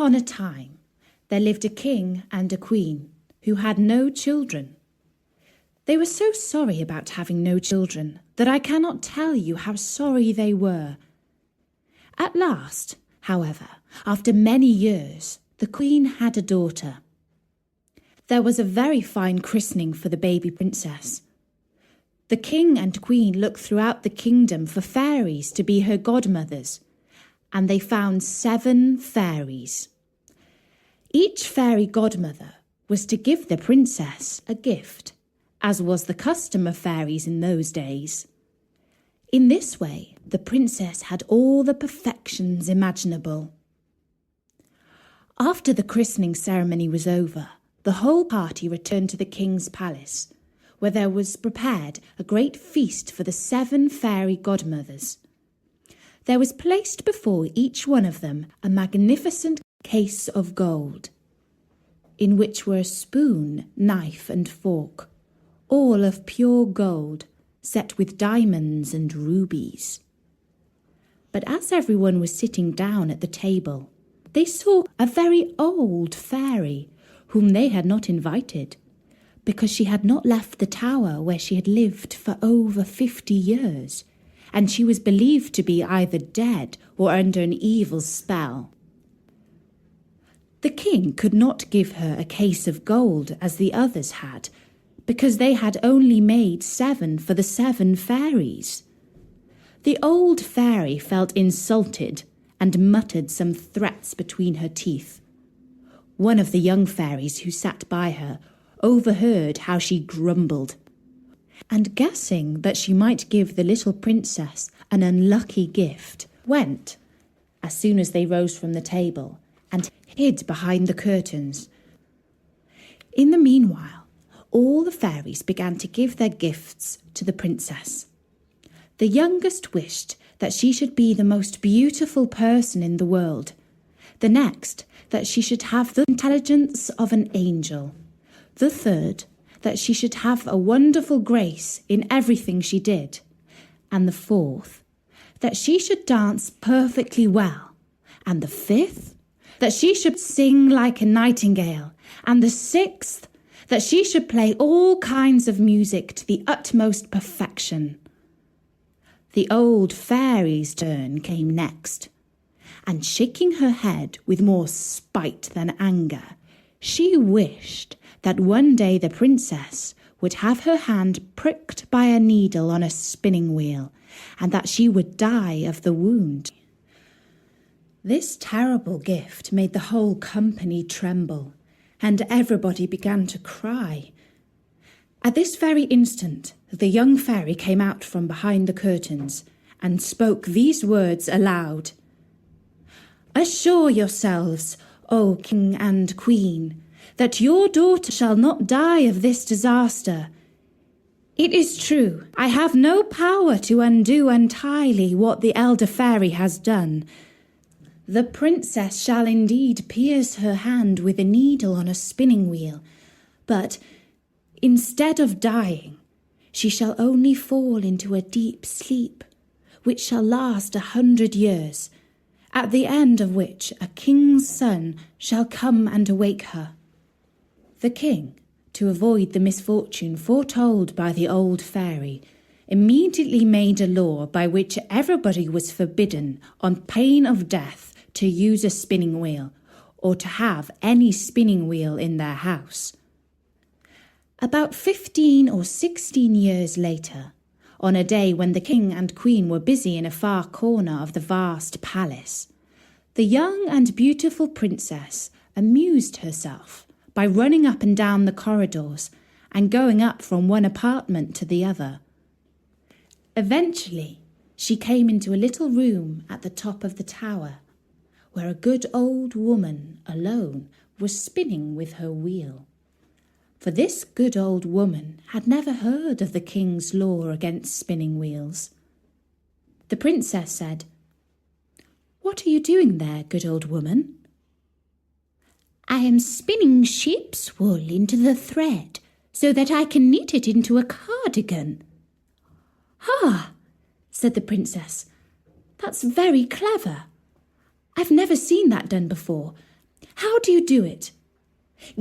On a time, there lived a king and a queen who had no children. They were so sorry about having no children that I cannot tell you how sorry they were. At last, however, after many years, the queen had a daughter. There was a very fine christening for the baby princess. The king and queen looked throughout the kingdom for fairies to be her godmothers, and they found 7 fairies. Each fairy godmother was to give the princess a gift, as was the custom of fairies in those days. In this way, the princess had all the perfections imaginable. After the christening ceremony was over, the whole party returned to the king's palace, where there was prepared a great feast for the 7 fairy godmothers. There was placed before each one of them a magnificent case of gold, in which were a spoon, knife, and fork, all of pure gold, set with diamonds and rubies. But as everyone was sitting down at the table, they saw a very old fairy whom they had not invited, because she had not left the tower where she had lived for over 50 years, and she was believed to be either dead or under an evil spell. The king could not give her a case of gold as the others had, because they had only made 7 for the 7 fairies. The old fairy felt insulted and muttered some threats between her teeth. One of the young fairies who sat by her overheard how she grumbled, and guessing that she might give the little princess an unlucky gift, went, as soon as they rose from the table, and hid behind the curtains. In the meanwhile, all the fairies began to give their gifts to the princess. The youngest wished that she should be the most beautiful person in the world. The next, that she should have the intelligence of an angel. The third, that she should have a wonderful grace in everything she did. And the fourth, that she should dance perfectly well. And the fifth, that she should sing like a nightingale. And the sixth, that she should play all kinds of music to the utmost perfection. The old fairy's turn came next, and shaking her head with more spite than anger, she wished that one day the princess would have her hand pricked by a needle on a spinning wheel, and that she would die of the wound. This terrible gift made the whole company tremble, and everybody began to cry. At this very instant, the young fairy came out from behind the curtains and spoke these words aloud. "Assure yourselves, O king and queen, that your daughter shall not die of this disaster. It is true, I have no power to undo entirely what the elder fairy has done. The princess shall indeed pierce her hand with a needle on a spinning wheel, but instead of dying, she shall only fall into a deep sleep, which shall last 100 years, at the end of which a king's son shall come and awake her." The king, to avoid the misfortune foretold by the old fairy, immediately made a law by which everybody was forbidden, on pain of death, to use a spinning wheel, or to have any spinning wheel in their house. About 15 or 16 years later, on a day when the king and queen were busy in a far corner of the vast palace, the young and beautiful princess amused herself by running up and down the corridors and going up from one apartment to the other. Eventually, she came into a little room at the top of the tower, where a good old woman alone was spinning with her wheel. For this good old woman had never heard of the king's law against spinning wheels. The princess said, "What are you doing there, good old woman?" "I am spinning sheep's wool into the thread, so that I can knit it into a cardigan." "Ah," said the princess, "that's very clever. I've never seen that done before. How do you do it?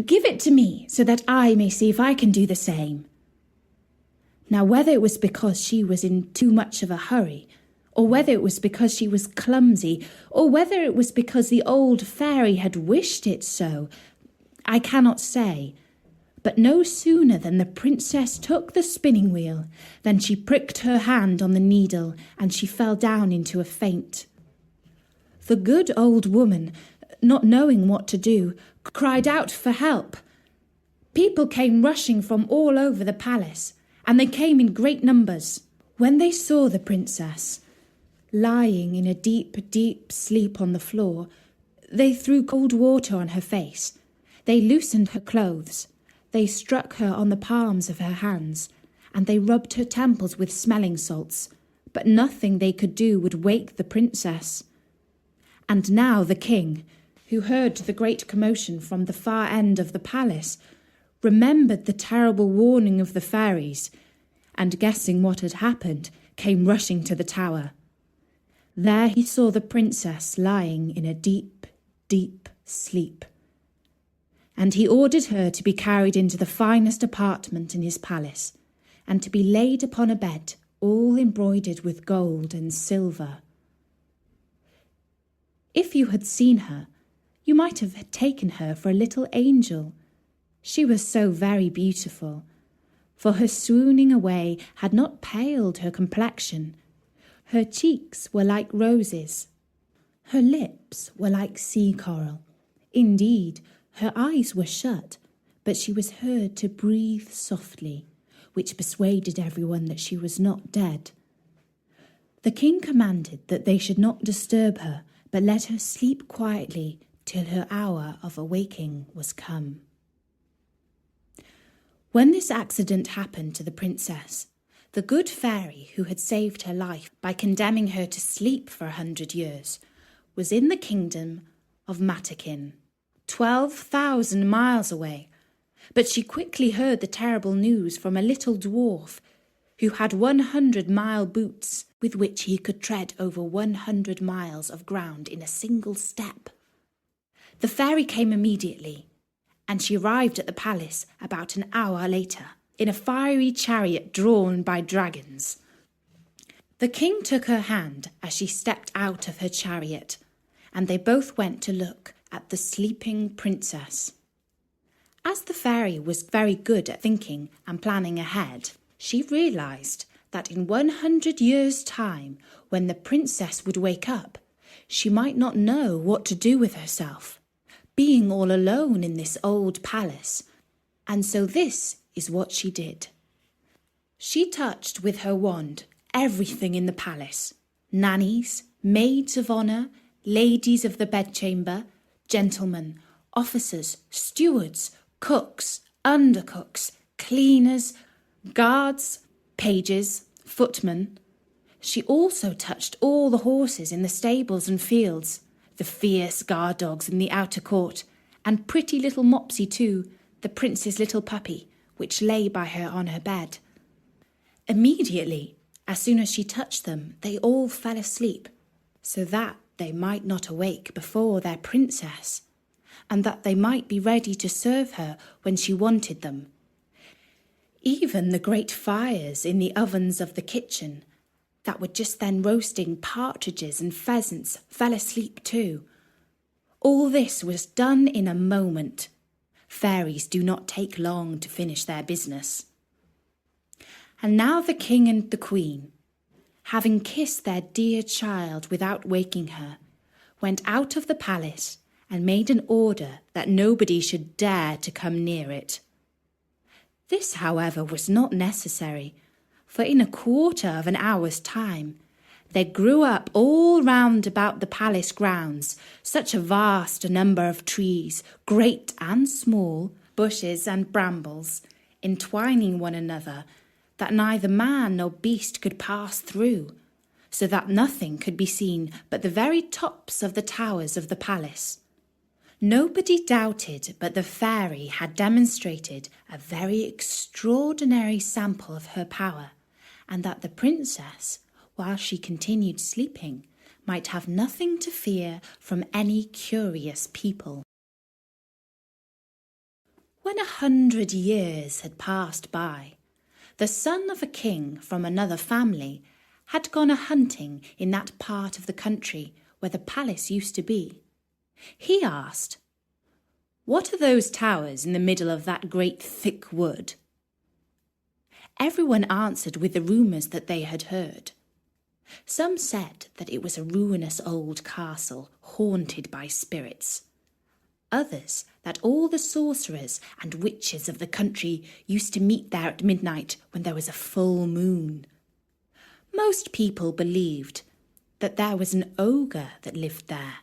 Give it to me so that I may see if I can do the same." Now, whether it was because she was in too much of a hurry, or whether it was because she was clumsy, or whether it was because the old fairy had wished it so, I cannot say. But no sooner than the princess took the spinning wheel than she pricked her hand on the needle, and she fell down into a faint. The good old woman, not knowing what to do, cried out for help. People came rushing from all over the palace, and they came in great numbers. When they saw the princess lying in a deep, deep sleep on the floor, they threw cold water on her face. They loosened her clothes. They struck her on the palms of her hands, and they rubbed her temples with smelling salts, but nothing they could do would wake the princess. And now the king, who heard the great commotion from the far end of the palace, remembered the terrible warning of the fairies, and guessing what had happened, came rushing to the tower. There he saw the princess lying in a deep, deep sleep, and he ordered her to be carried into the finest apartment in his palace, and to be laid upon a bed all embroidered with gold and silver. If you had seen her, you might have taken her for a little angel. She was so very beautiful, for her swooning away had not paled her complexion. Her cheeks were like roses. Her lips were like sea coral. Indeed, her eyes were shut, but she was heard to breathe softly, which persuaded everyone that she was not dead. The king commanded that they should not disturb her, but let her sleep quietly till her hour of awaking was come. When this accident happened to the princess, the good fairy who had saved her life by condemning her to sleep for 100 years was in the kingdom of Matakin, 12,000 miles away. But she quickly heard the terrible news from a little dwarf who had 100-mile boots with which he could tread over 100 miles of ground in a single step. The fairy came immediately, and she arrived at the palace about an hour later in a fiery chariot drawn by dragons. The king took her hand as she stepped out of her chariot, and they both went to look at the sleeping princess. As the fairy was very good at thinking and planning ahead, she realized that in 100 years' time, when the princess would wake up, she might not know what to do with herself, being all alone in this old palace. And so this is what she did. She touched with her wand everything in the palace: nannies, maids of honour, ladies of the bedchamber, gentlemen, officers, stewards, cooks, undercooks, cleaners, guards, pages, footmen. She also touched all the horses in the stables and fields, the fierce guard dogs in the outer court, and pretty little Mopsy too, the prince's little puppy, which lay by her on her bed. Immediately, as soon as she touched them, they all fell asleep, so that they might not awake before their princess, and that they might be ready to serve her when she wanted them. Even the great fires in the ovens of the kitchen, that were just then roasting partridges and pheasants, fell asleep too. All this was done in a moment. Fairies do not take long to finish their business. And now the king and the queen, having kissed their dear child without waking her, went out of the palace and made an order that nobody should dare to come near it. This, however, was not necessary, for in a quarter of an hour's time there grew up all round about the palace grounds such a vast number of trees, great and small, bushes and brambles, entwining one another, that neither man nor beast could pass through, so that nothing could be seen but the very tops of the towers of the palace. Nobody doubted but the fairy had demonstrated a very extraordinary sample of her power, and that the princess, while she continued sleeping, might have nothing to fear from any curious people. When 100 years had passed by, the son of a king from another family had gone a-hunting in that part of the country where the palace used to be. He asked, "What are those towers in the middle of that great thick wood?" Everyone answered with the rumours that they had heard. Some said that it was a ruinous old castle haunted by spirits. Others that all the sorcerers and witches of the country used to meet there at midnight when there was a full moon. Most people believed that there was an ogre that lived there,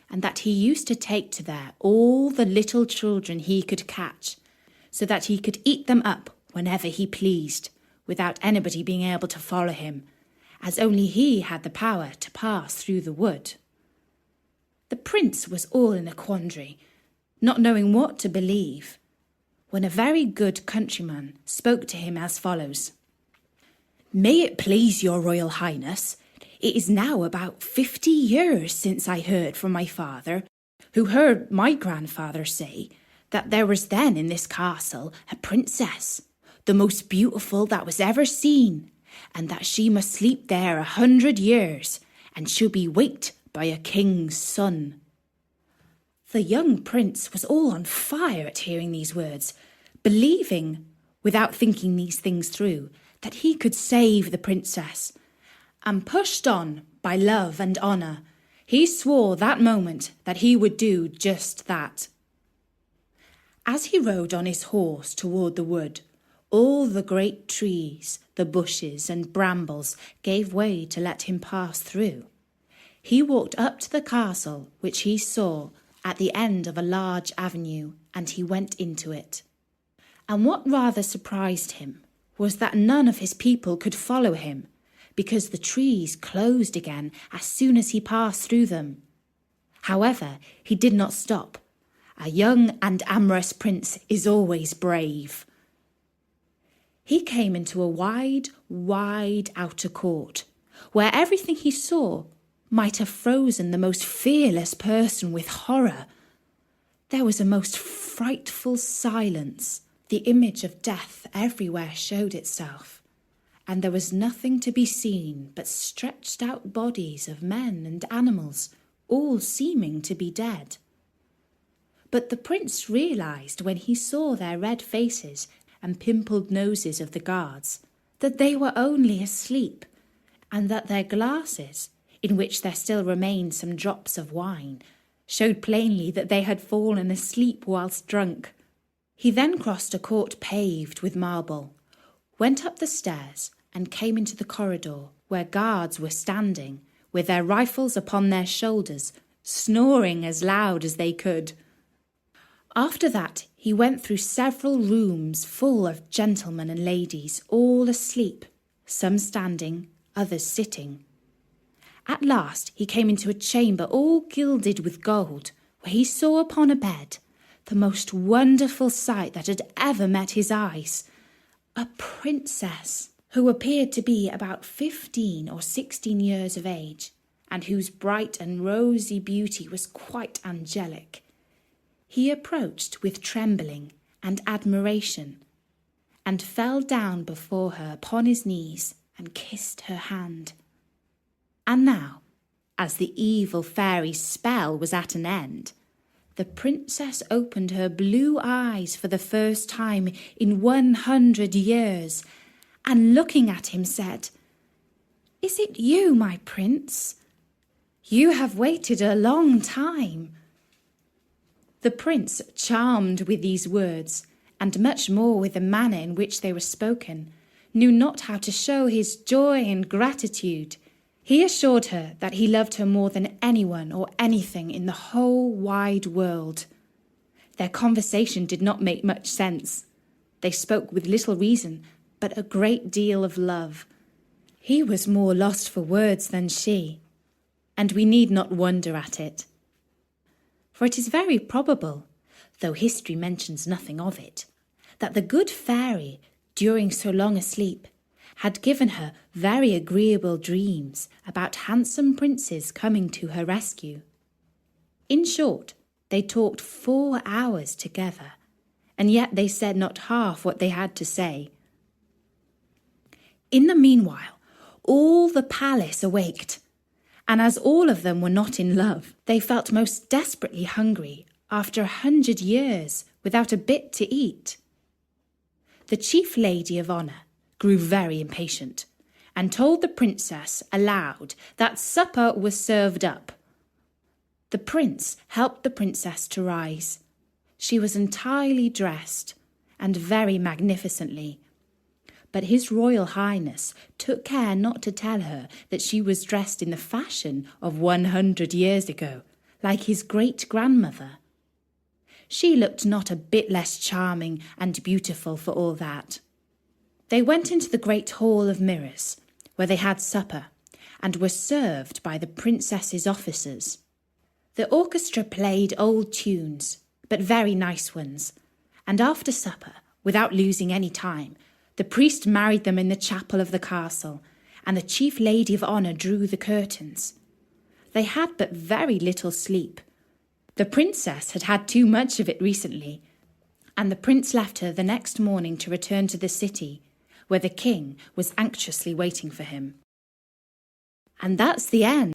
and that he used to take to there all the little children he could catch, so that he could eat them up whenever he pleased, without anybody being able to follow him, as only he had the power to pass through the wood. The prince was all in a quandary, not knowing what to believe, when a very good countryman spoke to him as follows. "May it please your royal highness, it is now about 50 years since I heard from my father, who heard my grandfather say that there was then in this castle a princess, the most beautiful that was ever seen, and that she must sleep there 100 years, and she'll be waked by a king's son." The young prince was all on fire at hearing these words, believing, without thinking these things through, that he could save the princess, and pushed on by love and honour, he swore that moment that he would do just that. As he rode on his horse toward the wood, all the great trees, the bushes and brambles gave way to let him pass through. He walked up to the castle, which he saw at the end of a large avenue, and he went into it. And what rather surprised him was that none of his people could follow him, because the trees closed again as soon as he passed through them. However, he did not stop. A young and amorous prince is always brave. He came into a wide, wide outer court, where everything he saw might have frozen the most fearless person with horror. There was a most frightful silence. The image of death everywhere showed itself, and there was nothing to be seen but stretched out bodies of men and animals, all seeming to be dead. But the prince realised when he saw their red faces and pimpled noses of the guards that they were only asleep, and that their glasses, in which there still remained some drops of wine, showed plainly that they had fallen asleep whilst drunk. He then crossed a court paved with marble, went up the stairs, and came into the corridor, where guards were standing, with their rifles upon their shoulders, snoring as loud as they could. After that, he went through several rooms full of gentlemen and ladies, all asleep, some standing, others sitting. At last he came into a chamber all gilded with gold, where he saw upon a bed the most wonderful sight that had ever met his eyes, a princess who appeared to be about 15 or 16 years of age, and whose bright and rosy beauty was quite angelic. He approached with trembling and admiration, and fell down before her upon his knees and kissed her hand. And now, as the evil fairy's spell was at an end, the princess opened her blue eyes for the first time in 100 years, and looking at him said, "Is it you, my prince? You have waited a long time." The prince, charmed with these words, and much more with the manner in which they were spoken, knew not how to show his joy and gratitude. He assured her that he loved her more than anyone or anything in the whole wide world. Their conversation did not make much sense. They spoke with little reason, but a great deal of love. He was more lost for words than she, and we need not wonder at it. For it is very probable, though history mentions nothing of it, that the good fairy, during so long a sleep, had given her very agreeable dreams about handsome princes coming to her rescue. In short, they talked 4 hours together, and yet they said not half what they had to say. In the meanwhile, all the palace awaked, and as all of them were not in love, they felt most desperately hungry after 100 years without a bit to eat. The chief lady of honour grew very impatient and told the princess aloud that supper was served up. The prince helped the princess to rise. She was entirely dressed and very magnificently, but His Royal Highness took care not to tell her that she was dressed in the fashion of 100 years ago, like his great-grandmother. She looked not a bit less charming and beautiful for all that. They went into the great hall of mirrors, where they had supper, and were served by the princess's officers. The orchestra played old tunes, but very nice ones, and after supper, without losing any time, the priest married them in the chapel of the castle, and the chief lady of honour drew the curtains. They had but very little sleep. The princess had had too much of it recently, and the prince left her the next morning to return to the city, where the king was anxiously waiting for him. And that's the end.